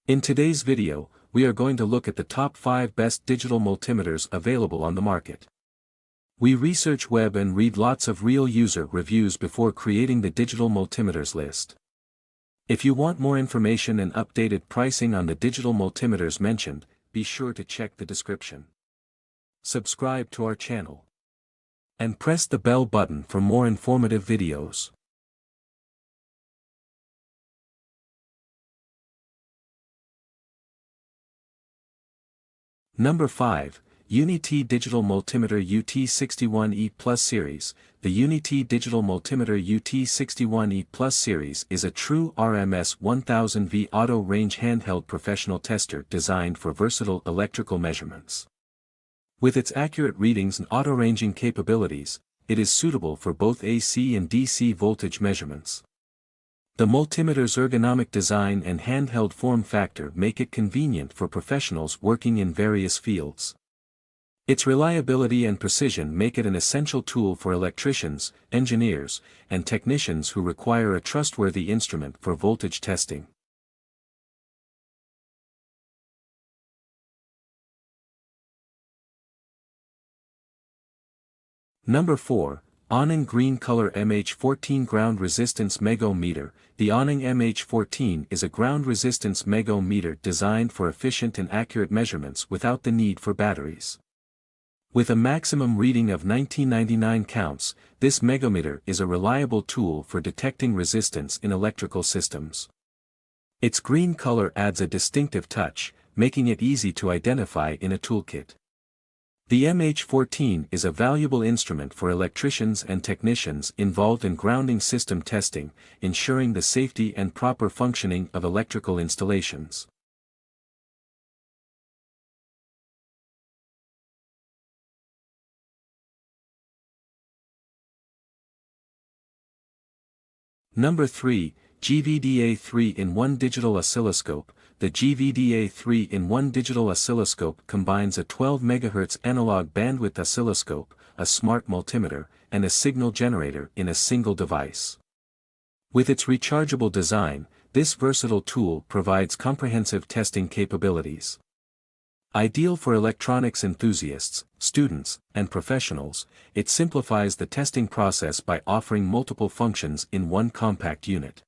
In today's video, we are going to look at the top 5 best digital multimeters available on the market. We research web and read lots of real user reviews before creating the digital multimeters list. If you want more information and updated pricing on the digital multimeters mentioned, be sure to check the description. Subscribe to our channel. And press the bell button for more informative videos. Number 5, UNI-T Digital Multimeter UT61E Plus Series. The UNI-T Digital Multimeter UT61E Plus Series is a true RMS 1000V auto-range handheld professional tester designed for versatile electrical measurements. With its accurate readings and auto-ranging capabilities, it is suitable for both AC and DC voltage measurements. The multimeter's ergonomic design and handheld form factor make it convenient for professionals working in various fields. Its reliability and precision make it an essential tool for electricians, engineers, and technicians who require a trustworthy instrument for voltage testing. Number 4, ANENG Green Color MH14 Ground Resistance Megohm Meter. The ANENG MH14 is a ground resistance Megohm meter designed for efficient and accurate measurements without the need for batteries. With a maximum reading of 1999 counts, this megometer is a reliable tool for detecting resistance in electrical systems. Its green color adds a distinctive touch, making it easy to identify in a toolkit. The MH14 is a valuable instrument for electricians and technicians involved in grounding system testing, ensuring the safety and proper functioning of electrical installations. Number 3, GVDA 3-in-1 Digital Oscilloscope. The GVDA 3-in-1 Digital Oscilloscope combines a 12 MHz analog bandwidth oscilloscope, a smart multimeter, and a signal generator in a single device. With its rechargeable design, this versatile tool provides comprehensive testing capabilities. Ideal for electronics enthusiasts, students, and professionals, it simplifies the testing process by offering multiple functions in one compact unit.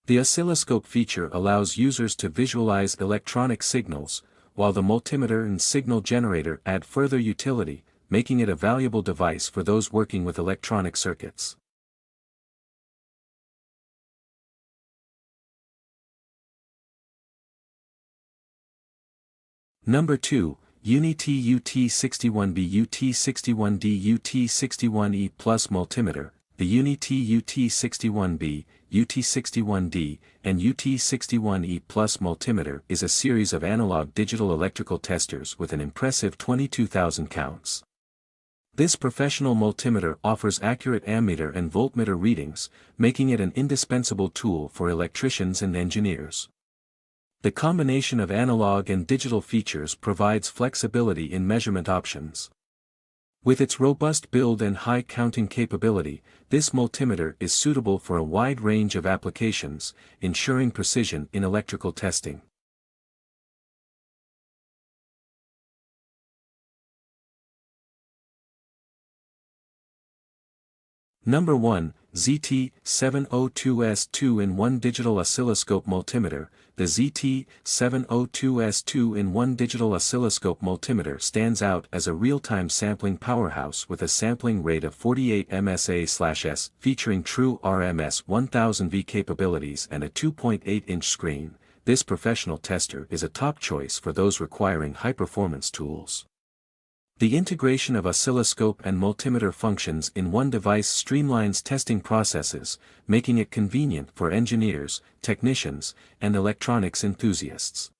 The oscilloscope feature allows users to visualize electronic signals, while the multimeter and signal generator add further utility, making it a valuable device for those working with electronic circuits. Number 2, UNI-T UT61B UT61D UT61E Plus Multimeter. The UNI-T UT61B, UT61D, and UT61E Plus multimeter is a series of analog digital electrical testers with an impressive 22,000 counts. This professional multimeter offers accurate ammeter and voltmeter readings, making it an indispensable tool for electricians and engineers. The combination of analog and digital features provides flexibility in measurement options. With its robust build and high counting capability, this multimeter is suitable for a wide range of applications, ensuring precision in electrical testing. Number 1, ZT702S 2-in-1 Digital Oscilloscope Multimeter. The ZT702S 2-in-1 Digital Oscilloscope Multimeter stands out as a real-time sampling powerhouse with a sampling rate of 48 MSA/s, featuring true RMS 1000V capabilities and a 2.8-inch screen. This professional tester is a top choice for those requiring high-performance tools. The integration of oscilloscope and multimeter functions in one device streamlines testing processes, making it convenient for engineers, technicians, and electronics enthusiasts.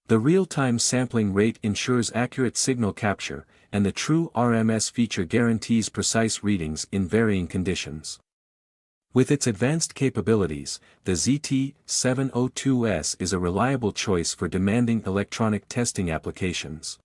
The real-time sampling rate ensures accurate signal capture, and the true RMS feature guarantees precise readings in varying conditions. With its advanced capabilities, the ZT702S is a reliable choice for demanding electronic testing applications.